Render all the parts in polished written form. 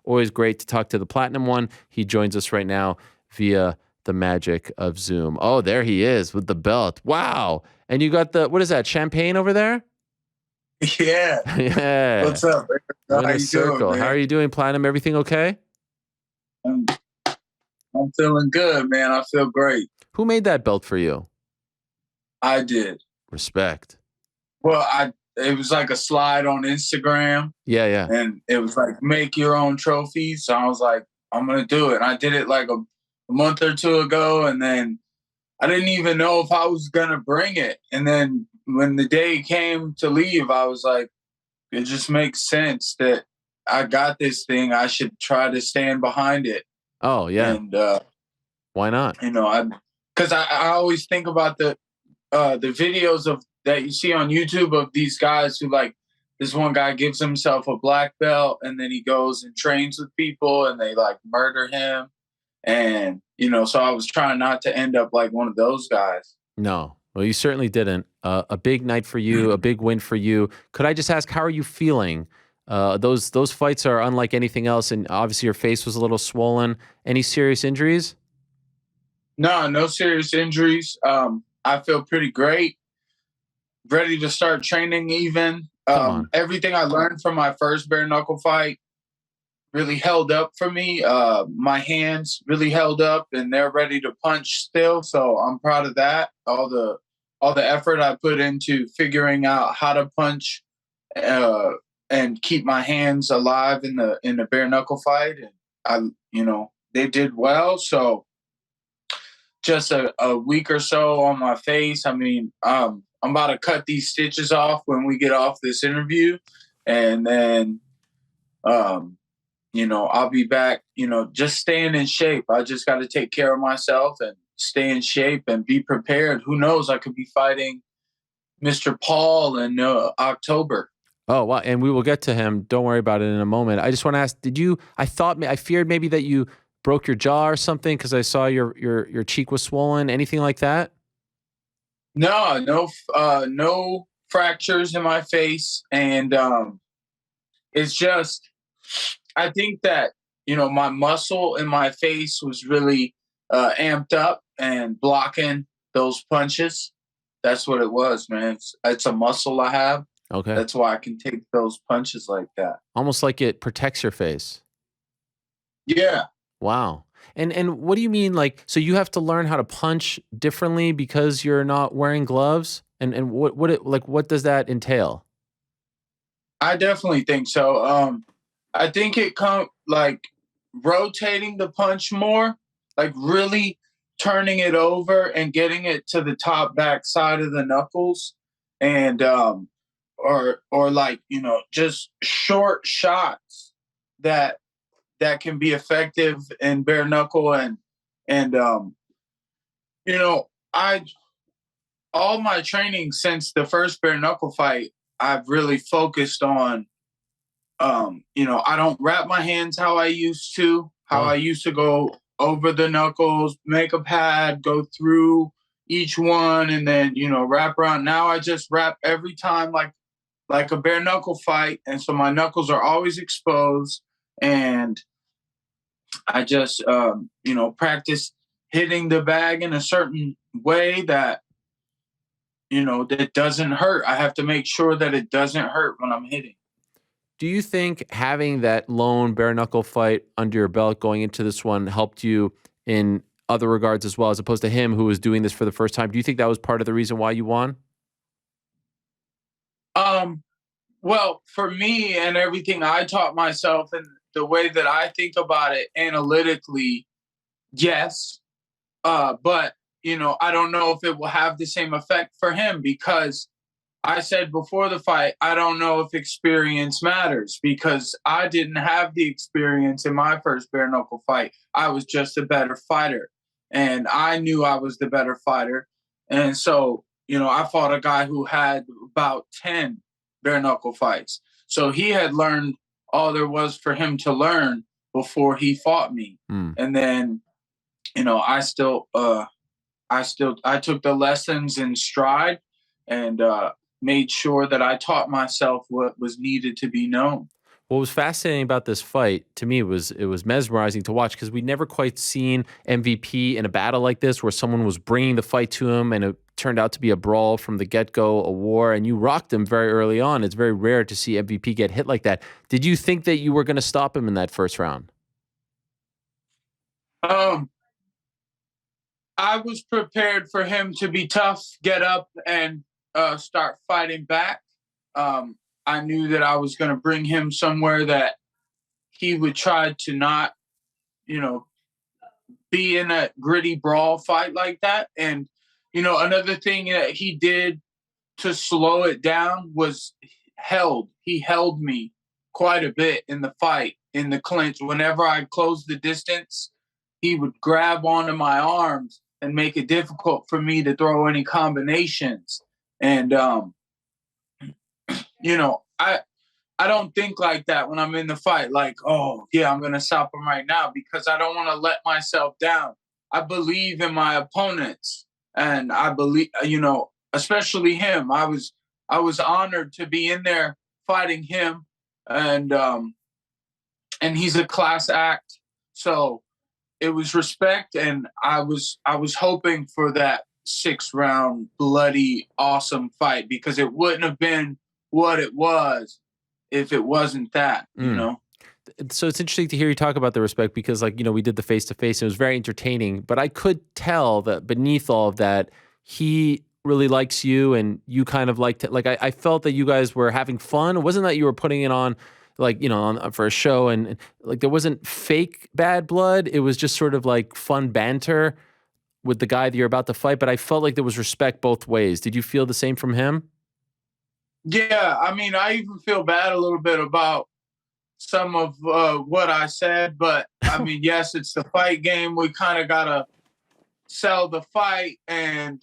Always great to talk to the Platinum one. He joins us right now via the magic of Zoom. Oh, there he is with the belt. Wow. And you got what is that, champagne over there? Yeah. Yeah. What's up, man? How Winner's you doing, circle. How are man? you doing, Platinum? Everything okay? I'm, I'm feeling good, man. I feel great. Who made that belt for you? I did. Respect. Well, it was like a slide on Instagram, Yeah, yeah. and it was like make your own trophies. So I was like, I'm gonna do it. And I did it like a month or two ago, and then I didn't even know if I was gonna bring it. And then when the day came to leave, I was like, it just makes sense that I got this thing. I should try to stand behind it. Oh, yeah. And Why not? because I always think about the videos of that you see on YouTube of these guys who, like, this one guy gives himself a black belt and then he goes and trains with people and they like murder him. And so I was trying not to end up like one of those guys. No. Well, you certainly didn't. A big night for you, a big win for you. Could I just ask, how are you feeling? Those fights are unlike anything else, and obviously your face was a little swollen. Any serious injuries? No serious injuries. I feel pretty great. Ready to start training even. Come on. Everything I learned from my first bare knuckle fight really held up for me. My hands really held up and they're ready to punch still. So I'm proud of that. All the effort I put into figuring out how to punch and keep my hands alive in the bare knuckle fight. And they did well. So just a week or so on my face. I mean, I'm about to cut these stitches off when we get off this interview. And then, I'll be back, just staying in shape. I just got to take care of myself and stay in shape and be prepared. Who knows? I could be fighting Mr. Paul in October. Oh, wow. And we will get to him. Don't worry about it in a moment. I just want to ask, I feared maybe that you broke your jaw or something because I saw your cheek was swollen. Anything like that? No fractures in my face. And it's just, I think that, my muscle in my face was really amped up and blocking those punches. That's what it was, man. It's a muscle I have. Okay. That's why I can take those punches like that. Almost like it protects your face. Yeah. Wow. And what do you mean, like, so you have to learn how to punch differently because you're not wearing gloves? And what does that entail? I definitely think so. I think it like rotating the punch more, like really turning it over and getting it to the top back side of the knuckles, and or like just short shots that can be effective in bare knuckle. And I all my training since the first bare knuckle fight, I've really focused on I don't wrap my hands how I used to, Oh. I used to go over the knuckles, make a pad, go through each one, and then, wrap around. Now I just wrap every time like a bare knuckle fight. And so my knuckles are always exposed. And I just, practice hitting the bag in a certain way that, that doesn't hurt. I have to make sure that it doesn't hurt when I'm hitting. Do you think having that lone bare knuckle fight under your belt going into this one helped you in other regards as well, as opposed to him who was doing this for the first time? Do you think that was part of the reason why you won? Well, for me and everything I taught myself and the way that I think about it analytically, yes. But, I don't know if it will have the same effect for him because I said before the fight, I don't know if experience matters because I didn't have the experience in my first bare knuckle fight. I was just a better fighter and I knew I was the better fighter. And so, I fought a guy who had about 10 bare knuckle fights. So he had learned all there was for him to learn before he fought me. And then, I took the lessons in stride and made sure that I taught myself what was needed to be known. What was fascinating about this fight to me was it was mesmerizing to watch because we'd never quite seen MVP in a battle like this where someone was bringing the fight to him and it turned out to be a brawl from the get-go, a war, and you rocked him very early on. It's very rare to see MVP get hit like that. Did you think that you were going to stop him in that first round? Um, I was prepared for him to be tough, get up, and start fighting back. I knew that I was going to bring him somewhere that he would try to not, you know, be in a gritty brawl fight like that. And, another thing that he did to slow it down was he held me quite a bit in the fight, in the clinch. Whenever I closed the distance, he would grab onto my arms and make it difficult for me to throw any combinations. And I don't think like that when I'm in the fight, like, oh yeah, I'm gonna stop him right now, because I don't want to let myself down. I believe in my opponents, and I believe, especially him. I was honored to be in there fighting him, and he's a class act. So it was respect, and I was hoping for that 6 round bloody awesome fight, because it wouldn't have been what it was if it wasn't that, Mm. So it's interesting to hear you talk about the respect because, like, we did the face to face. It was very entertaining, but I could tell that beneath all of that, he really likes you and you kind of liked it. Like, I felt that you guys were having fun. It wasn't that you were putting it on, like, for a show and like there wasn't fake bad blood. It was just sort of like fun banter with the guy that you're about to fight. But I felt like there was respect both ways. Did you feel the same from him? Yeah, I mean, I even feel bad a little bit about some of what I said, but I mean, yes, it's the fight game. We kind of gotta sell the fight, and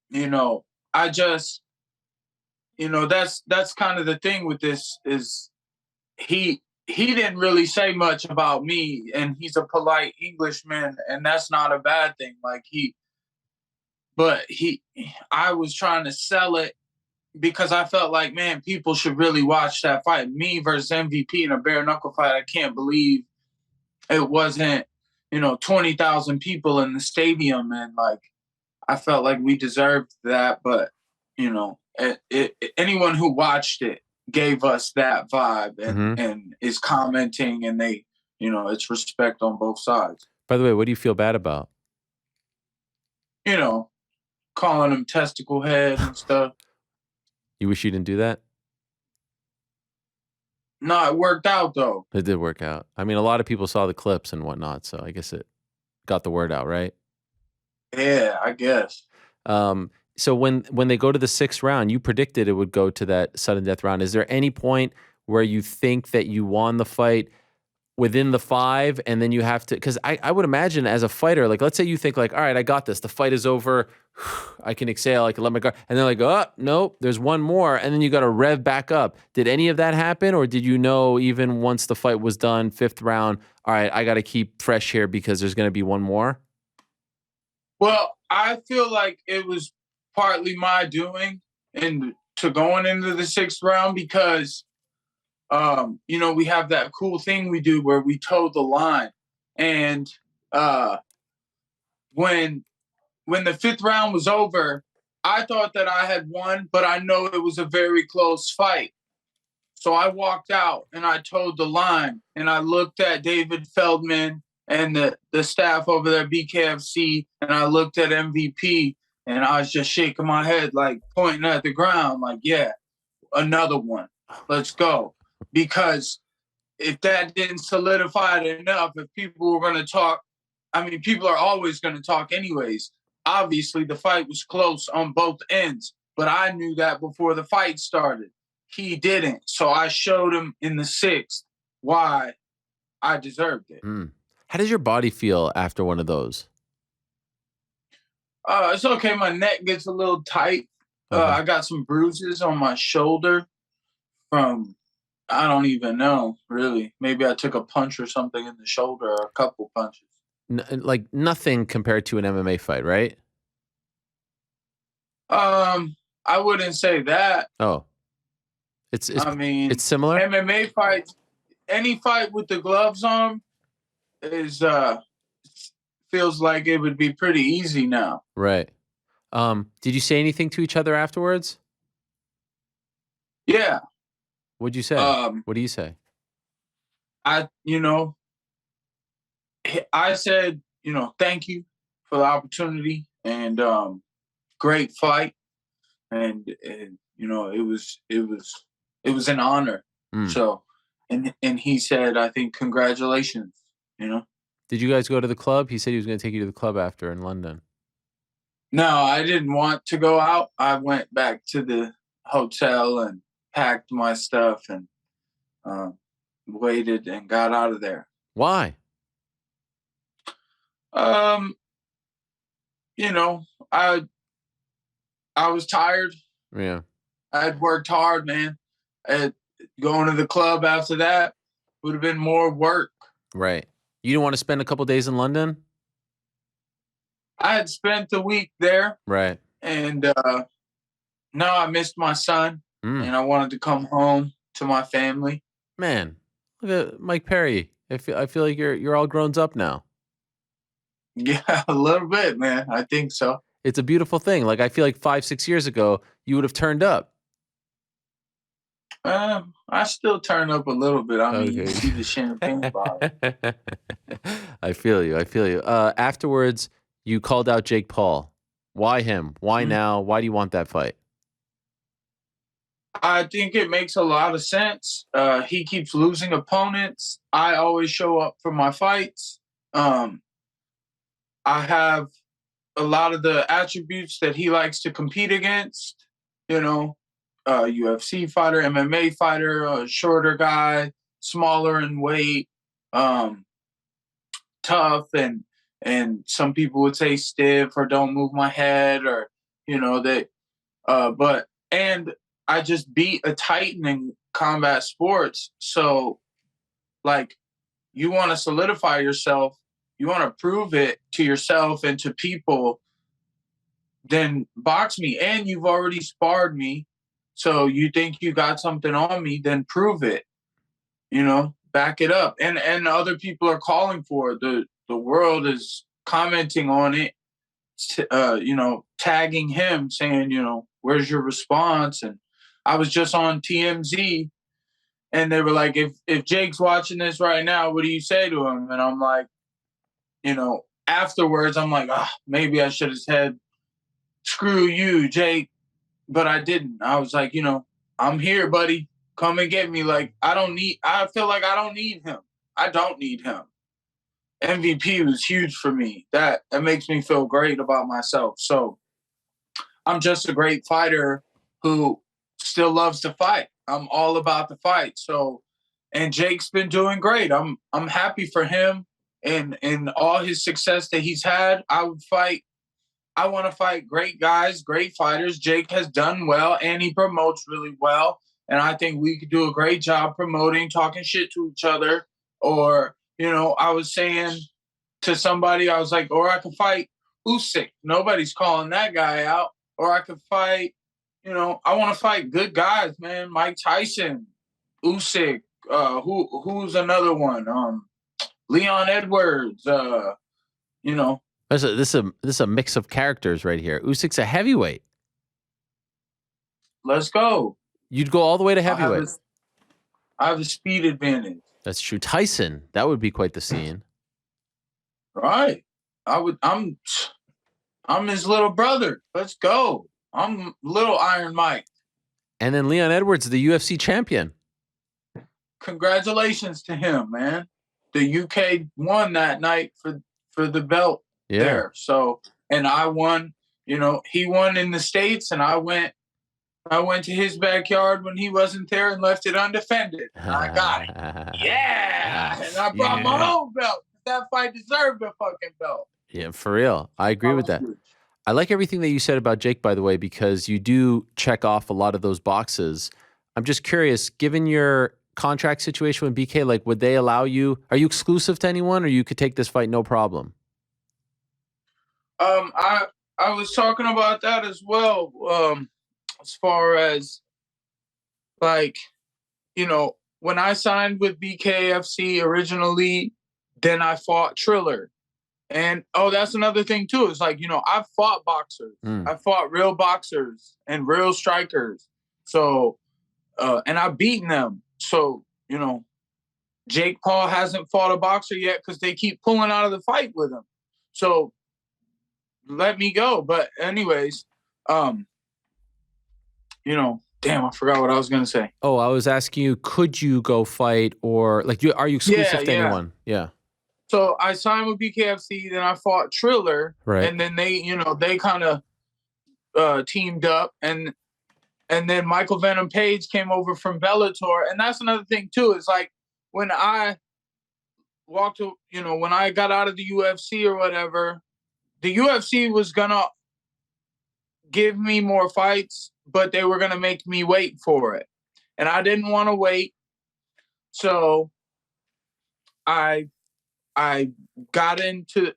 you know, I just, that's kind of the thing with this is he didn't really say much about me, and he's a polite Englishman, and that's not a bad thing. Like I was trying to sell it because I felt like, man, people should really watch that fight. Me versus MVP in a bare knuckle fight. I can't believe it wasn't, 20,000 people in the stadium. And like, I felt like we deserved that. But, anyone who watched it gave us that vibe, and, Hmm. and is commenting, and it's respect on both sides. By the way, what do you feel bad about? You know, calling him testicle head and stuff. You wish you didn't do that? No, it worked out though. It did work out. I mean, a lot of people saw the clips and whatnot, so I guess it got the word out, right? Yeah, I guess. So when they go to the sixth round, you predicted it would go to that sudden death round. Is there any point where you think that you won the fight within the five, and then you have to? Because I would imagine as a fighter, like let's say you think like, all right, I got this. The fight is over. I can exhale. I can let my guard. And they're like, oh no, there's one more, and then you got to rev back up. Did any of that happen, or did you know even once the fight was done, fifth round? All right, I got to keep fresh here because there's going to be one more. Well, I feel like it was partly my doing and to going into the sixth round, because we have that cool thing we do where we toe the line. And uh when when the fifth round was over, I thought that I had won, but I know it was a very close fight. So I walked out and I toed the line, and I looked at David Feldman and the staff over there, BKFC, and I looked at MVP, and I was just shaking my head, like pointing at the ground, like, yeah, another one. Let's go. Because if that didn't solidify it enough, if people were going to talk, I mean, people are always going to talk anyways. Obviously, the fight was close on both ends, but I knew that before the fight started. He didn't. So I showed him in the sixth why I deserved it. Mm. How does your body feel after one of those? It's okay. My neck gets a little tight. Okay. I got some bruises on my shoulder from, I don't even know, really. Maybe I took a punch or something in the shoulder, or a couple punches. Like nothing compared to an MMA fight, right? I wouldn't say that. Oh, It's I mean, it's similar, MMA fights, any fight with the gloves on is feels like it would be pretty easy now. right? Did you say anything to each other afterwards? Yeah. What'd you say? Um, What do you say? I you know, I said, thank you for the opportunity and great fight and it was an honor. Mm. So and he said, I think congratulations, you know. Did you guys go to the club? He said he was going to take you to the club after in London. No, I didn't want to go out. I went back to the hotel and packed my stuff and um, waited and got out of there. Why? Um, you know, I was tired. Yeah, I'd worked hard, man. And going to the club after that would have been more work. right. You didn't want to spend a couple days in London, I had spent the week there, right? and now I missed my son, Mm. and I wanted to come home to my family. Man, look at Mike Perry. I feel like you're all grown up now. Yeah, a little bit, man. I think so. It's a beautiful thing. Like I feel like 5, 6 years ago, you would have turned up. I still turn up a little bit. I mean, you Okay. see the champagne bottle. I feel you. I feel you. Afterwards, you called out Jake Paul. Why him? Why Mhm. now? Why do you want that fight? I think it makes a lot of sense. He keeps losing opponents. I always show up for my fights. Um, I have a lot of the attributes that he likes to compete against. You know, UFC fighter, MMA fighter, shorter guy, smaller in weight, um, tough, and some people would say stiff or don't move my head or that. But and I just beat a titan in combat sports, so like you want to solidify yourself, you want to prove it to yourself and to people, then box me. And you've already sparred me, so you think you got something on me, then prove it. Back it up. And other people are calling for it. The world is commenting on it, tagging him, saying, where's your response? And I was just on TMZ, and they were like, if Jake's watching this right now, what do you say to him? And I'm like, afterwards, I'm like, maybe I should have said, screw you, Jake. But I didn't. I was like, I'm here, buddy. Come and get me. Like, I feel like I don't need him. I don't need him. MVP was huge for me. That makes me feel great about myself. So I'm just a great fighter who still loves to fight. I'm all about the fight. So, and Jake's been doing great. I'm happy for him and all his success that he's had. I want to fight great guys, great fighters. Jake has done well and he promotes really well. And I think we could do a great job promoting, talking shit to each other. Or, I was saying to somebody, I was like, or I could fight Usyk. Nobody's calling that guy out. Or I could fight, I want to fight good guys, man. Mike Tyson, Usyk. Who's another one? Leon Edwards. You know, This is a mix of characters right here. Usyk's a heavyweight. let's go. You'd go all the way to I have heavyweight. a, I have a speed advantage. That's true. Tyson, that would be quite the scene. Right. I'm his little brother. Let's go. I'm little Iron Mike. And then Leon Edwards, the UFC champion. Congratulations to him, man. The UK won that night for the belt there. So, and I won, he won in the States and I went to his backyard when he wasn't there and left it undefended. And I got it. Yeah. And I brought my own belt. That fight deserved a fucking belt. Yeah, for real. I agree with that. I like everything that you said about Jake, by the way, because you do check off a lot of those boxes. I'm just curious, given your contract situation with BK, like, would they allow you? Are you exclusive to anyone, or you could take this fight no problem? I was talking about that as well. As far as Like, when I signed with BKFC originally, then I fought Triller. And that's another thing too. It's like, I've fought boxers. Mm. I fought real boxers and real strikers. So and I've beaten them. So, Jake Paul hasn't fought a boxer yet because they keep pulling out of the fight with him. So let me go. But anyways, damn, I forgot what I was gonna say. Oh, I was asking you, could you go fight, or like are you exclusive to Yeah. anyone? Yeah. So I signed with BKFC, then I fought Triller, Right. and then they kind of teamed up, and then Michael Venom Page came over from Bellator, and that's another thing too. Is like when I when I got out of the UFC or whatever, the UFC was gonna give me more fights, but they were gonna make me wait for it, and I didn't want to wait, so I I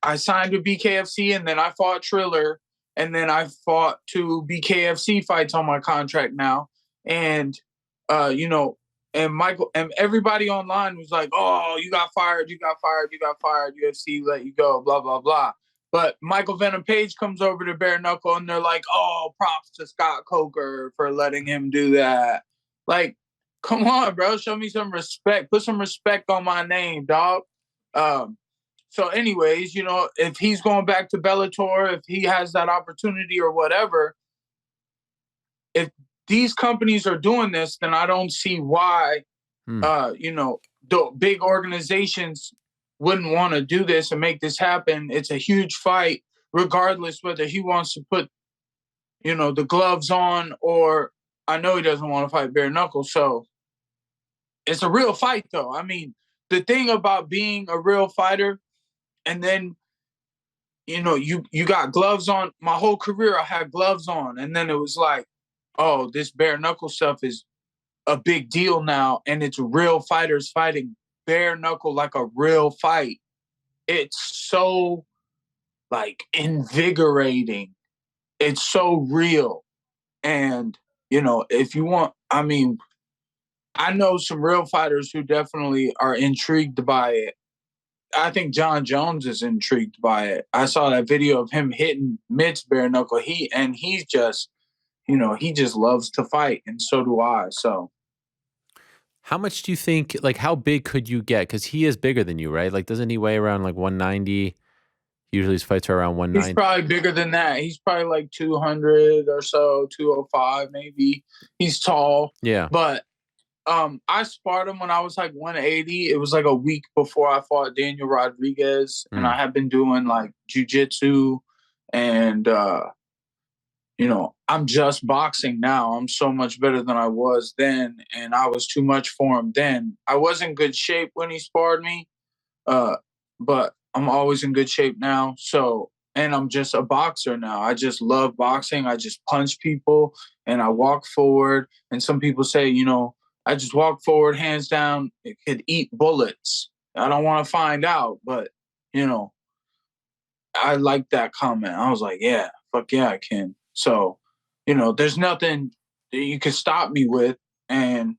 I signed with BKFC, and then I fought Triller, and then I fought 2 BKFC fights on my contract now. And, and Michael and everybody online was like, oh, you got fired, UFC let you go, blah, blah, blah. But Michael Venom Page comes over to Bare-knuckle, and they're like, oh, props to Scott Coker for letting him do that. Like, come on, bro, show me some respect. Put some respect on my name, dog. So anyways, if he's going back to Bellator, if he has that opportunity or whatever, if these companies are doing this, then I don't see why, the big organizations wouldn't want to do this and make this happen. It's a huge fight, regardless whether he wants to put, the gloves on, or I know he doesn't want to fight bare knuckle. So it's a real fight though. I mean, the thing about being a real fighter, and then you got gloves on. My whole career I had gloves on, and then it was like, oh, this bare knuckle stuff is a big deal now, and it's real fighters fighting bare knuckle like a real fight. It's so like invigorating. It's so real. And if you want, I mean, I know some real fighters who definitely are intrigued by it. I think John Jones is intrigued by it. I saw that video of him hitting Mitch bare knuckle. He's just, he just loves to fight, and so do I. So, How much do you think, like, how big could you get? Because he is bigger than you, right? Like, doesn't he weigh around like 190? Usually his fights are around he's 190. probably bigger than that. He's probably like 200 or so, 205 maybe. He's tall, Yeah. but I sparred him when I was like 180. It was like a week before I fought Daniel Rodriguez, and I have been doing like jujitsu, and I'm just boxing now. I'm so much better than I was then, and I was too much for him then. I was in good shape when he sparred me, but I'm always in good shape now. So, and I'm just a boxer now. I just love boxing. I just punch people and I walk forward. And some people say, I just walk forward, hands down. It could eat bullets. I don't want to find out, but I like that comment. I was like, yeah, fuck yeah, I can. So, there's nothing that you can stop me with. And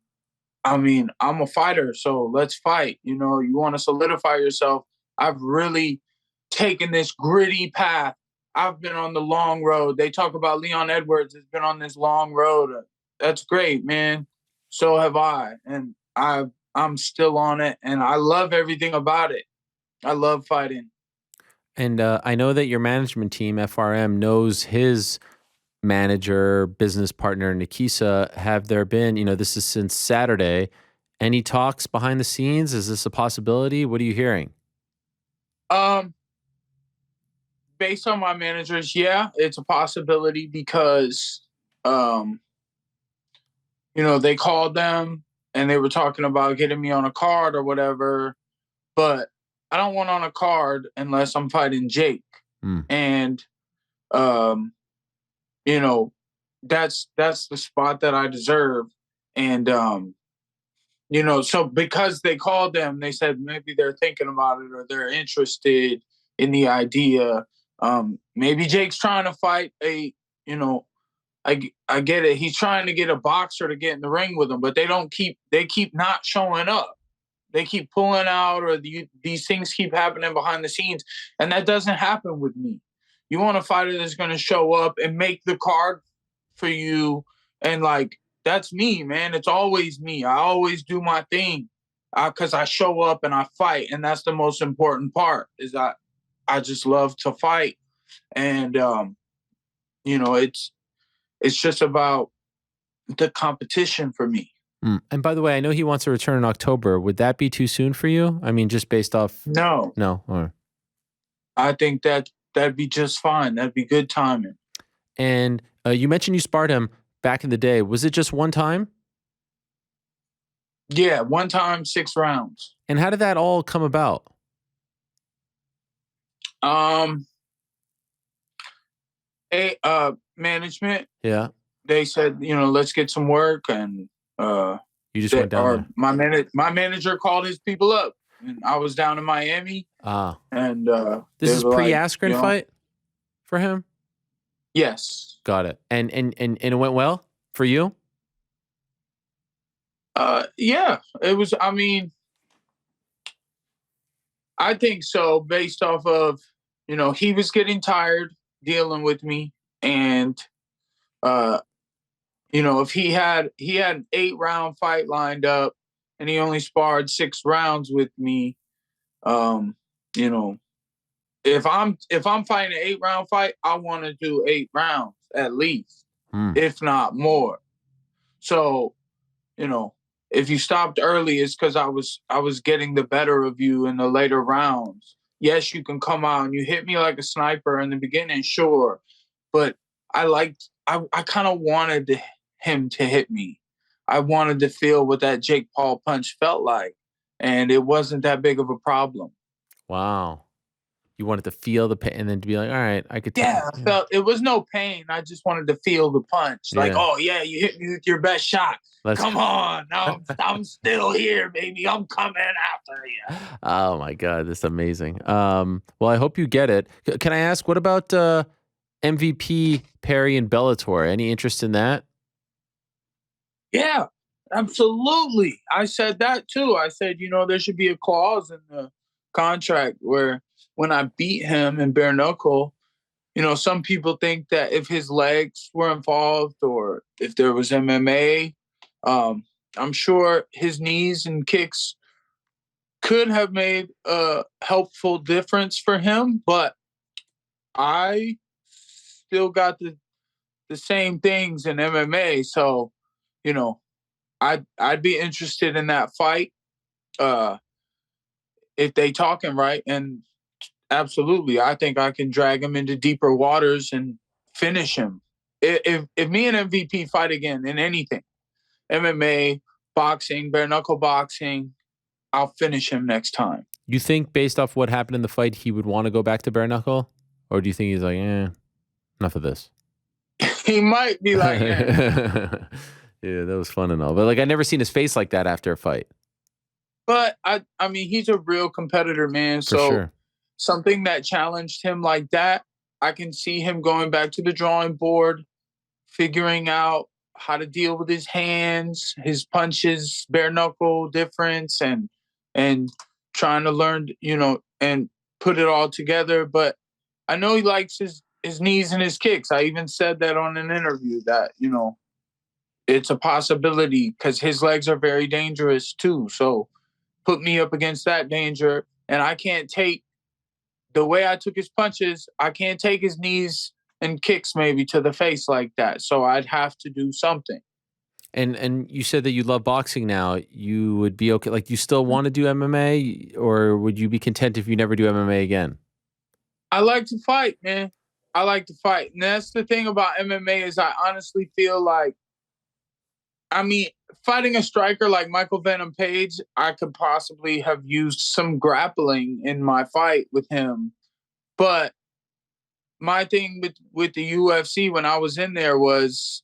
I mean, I'm a fighter, so let's fight. You want to solidify yourself. I've really taken this gritty path. I've been on the long road. They talk about Leon Edwards has been on this long road. That's great, man. So have I. And I'm still on it, and I love everything about it. I love fighting. And I know that your management team, FRM, knows his manager, business partner, Nikisa. Have there been, this is since Saturday, any talks behind the scenes? Is this a possibility? What are you hearing? Based on my managers, yeah, it's a possibility because, they called them and they were talking about getting me on a card or whatever, but I don't want on a card unless I'm fighting Jake. And, that's the spot that I deserve. And, so because they called them, they said maybe they're thinking about it or they're interested in the idea. Maybe Jake's trying to fight a I get it. He's trying to get a boxer to get in the ring with him, but they keep not showing up. They keep pulling out, or these things keep happening behind the scenes, and that doesn't happen with me. You want a fighter that's going to show up and make the card for you, and like that's me, man. It's always me. I always do my thing because I show up and I fight, and that's the most important part. Is I just love to fight, and it's just about the competition for me. And by the way, I know he wants to return in October. Would that be too soon for you? I mean, just based off. No, No. Or... I think that'd be just fine. That'd be good timing. And you mentioned you sparred him back in the day. Was it just one time? Yeah, one time, 6 rounds. And how did that all come about? Management. Yeah. They said, let's get some work, and you just went down there. My manager called his people up, and I was down in Miami. And this is pre-Askren fight for him. Yes. Got it. And it went well for you. Yeah, it was. I mean, I think so, based off of he was getting tired dealing with me, and if he had an 8-round fight lined up and he only sparred 6 rounds with me, if I'm fighting an 8-round fight, I want to do 8 rounds at least, if not more. So, if you stopped early, it's because I was getting the better of you in the later rounds. Yes, you can come out and you hit me like a sniper in the beginning, sure, but I kind of wanted him to hit me. I wanted to feel what that Jake Paul punch felt like, and it wasn't that big of a problem. Wow. You wanted to feel the pain and then to be like, all right, I could. Yeah, I felt it was no pain. I just wanted to feel the punch. Like, oh yeah, you hit me with your best shot. Come on, I'm still here, baby. I'm coming after you. Oh my God, this is amazing. Well, I hope you get it. Can I ask, what about MVP Perry and Bellator? Any interest in that? Yeah, absolutely. I said that too. I said, there should be a clause in the contract where when I beat him in bare-knuckle, some people think that if his legs were involved or if there was MMA, I'm sure his knees and kicks could have made a helpful difference for him, but I still got the same things in MMA. So, I'd be interested in that fight if they talking right, and absolutely, I think I can drag him into deeper waters and finish him. If me and MVP fight again in anything, MMA, boxing, bare knuckle boxing, I'll finish him next time. You think based off what happened in the fight, he would want to go back to bare knuckle? Or do you think he's like, enough of this? He might be like, yeah, that was fun and all. But like, I never seen his face like that after a fight. But I mean, he's a real competitor, man. For so sure. Something that challenged him like that, I can see him going back to the drawing board, figuring out how to deal with his hands, his punches, bare knuckle difference, and trying to learn, and put it all together. But I know he likes his knees and his kicks. I even said that on an interview that, it's a possibility because his legs are very dangerous too. So put me up against that danger, and I can't take the way I took his punches. I can't take his knees and kicks maybe to the face like that. So I'd have to do something. And you said that you love boxing now. You would be okay. Like, you still want to do MMA, or would you be content if you never do MMA again? I like to fight, man. I like to fight. And that's the thing about MMA is I honestly feel like, fighting a striker like Michael Venom Page, I could possibly have used some grappling in my fight with him. But my thing with the UFC when I was in there was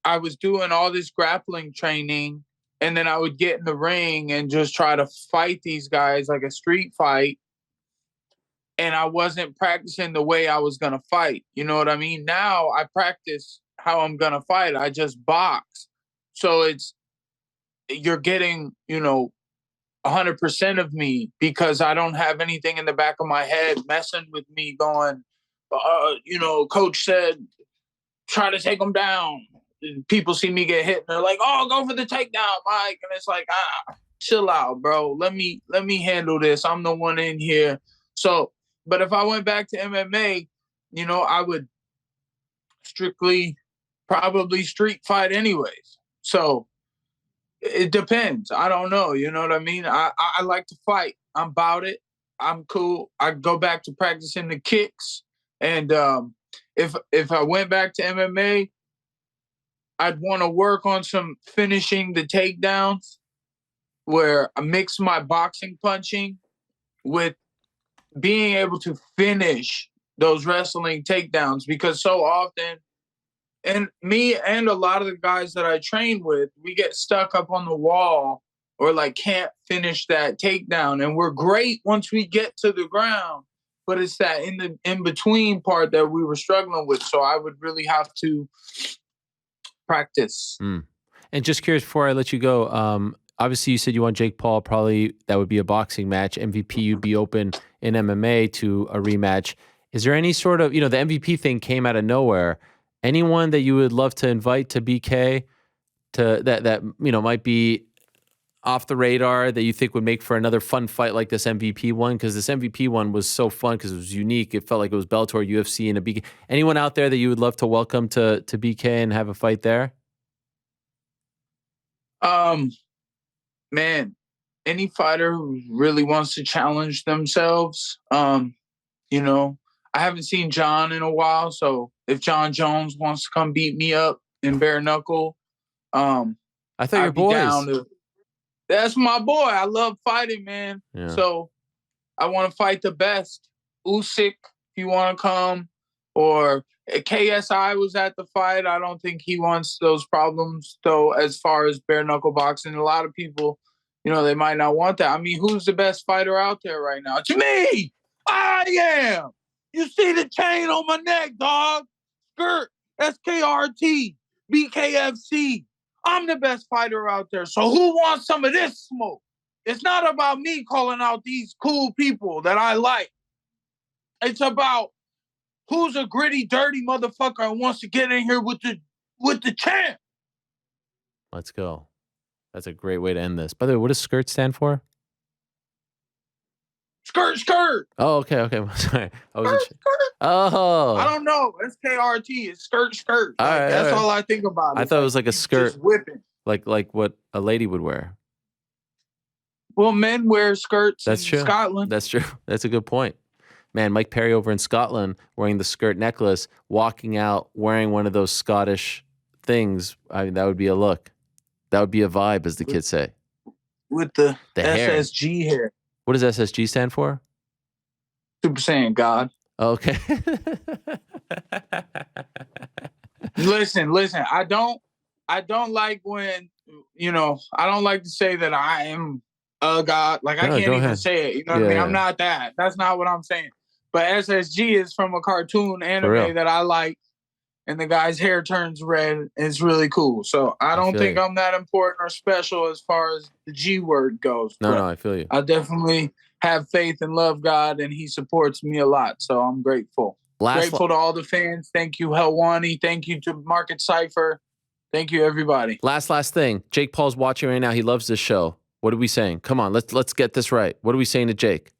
I was doing all this grappling training, and then I would get in the ring and just try to fight these guys like a street fight. And I wasn't practicing the way I was going to fight. You know what I mean? Now I practice how I'm gonna fight. I just box. So you're getting, 100% of me because I don't have anything in the back of my head messing with me going, coach said, try to take him down. And people see me get hit and they're like, oh, go for the takedown, Mike. And it's like, chill out, bro. Let me handle this. I'm the one in here. So, but if I went back to MMA, I would strictly probably street fight anyways. So it depends. I don't know. You know what I mean? I like to fight. I'm about it. I'm cool. I go back to practicing the kicks. And if I went back to MMA, I'd want to work on some finishing the takedowns where I mix my boxing punching with being able to finish those wrestling takedowns, because so often, and me and a lot of the guys that I train with, we get stuck up on the wall or like can't finish that takedown. And we're great once we get to the ground, but it's that in between part that we were struggling with. So I would really have to practice. And just curious, before I let you go, obviously you said you want Jake Paul, probably that would be a boxing match. MVP, you'd be open in MMA to a rematch. Is there any sort of, the MVP thing came out of nowhere. Anyone that you would love to invite to BK to that might be off the radar that you think would make for another fun fight like this MVP one? Because this MVP one was so fun because it was unique. It felt like it was Bellator, UFC, and a BK. Anyone out there that you would love to welcome to BK and have a fight there? Man, any fighter who really wants to challenge themselves, I haven't seen John in a while, so if John Jones wants to come beat me up in bare-knuckle, I thought your boys. That's my boy. I love fighting, man. Yeah. So I want to fight the best. Usyk, if you want to come, or KSI was at the fight. I don't think he wants those problems, though, as far as bare-knuckle boxing. A lot of people, they might not want that. I mean, who's the best fighter out there right now? To me, I am. You see the chain on my neck, dog. Skirt, SKRT, BKFC. I'm the best fighter out there. So who wants some of this smoke? It's not about me calling out these cool people that I like. It's about who's a gritty, dirty motherfucker and wants to get in here with the champ. Let's go. That's a great way to end this. By the way, what does SKIRT stand for? Skirt. Oh, okay. Sorry. I wasn't sure. Skirt. Oh. I don't know. SKRT is skirt. That's all I think about. I thought it was like a skirt. Just whipping. Like what a lady would wear. Well, men wear skirts That's in true. Scotland. That's true. That's a good point. Man, Mike Perry over in Scotland wearing the skirt necklace, walking out wearing one of those Scottish things. I mean, that would be a look. That would be a vibe, as the kids say. With the hair. SSG hair. What does SSG stand for? Super Saiyan God. Okay. Listen. I don't like when, I don't like to say that I am a god. Like, I can't even say it. You know what I mean? I'm not that. That's not what I'm saying. But SSG is from a cartoon anime that I like. And the guy's hair turns red. It's really cool. So I don't think I'm that important or special as far as the G word goes. No, I feel you. I definitely have faith and love God, and he supports me a lot. So I'm grateful. Grateful to all the fans. Thank you, Helwani. Thank you to Market Cypher. Thank you, everybody. Last thing. Jake Paul's watching right now. He loves this show. What are we saying? Come on, let's get this right. What are we saying to Jake?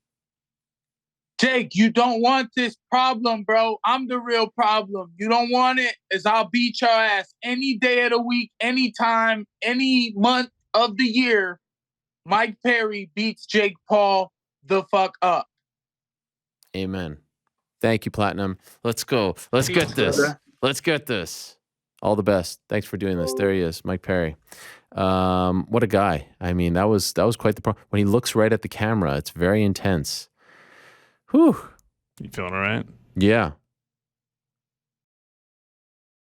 Jake, you don't want this problem, bro. I'm the real problem. You don't want it, I'll beat your ass any day of the week, anytime, any month of the year. Mike Perry beats Jake Paul the fuck up. Amen. Thank you, Platinum. Let's go. Let's get this. Let's get this. All the best. Thanks for doing this. There he is, Mike Perry. What a guy. I mean, that was quite the problem. When he looks right at the camera, it's very intense. Whew. You feeling all right? Yeah.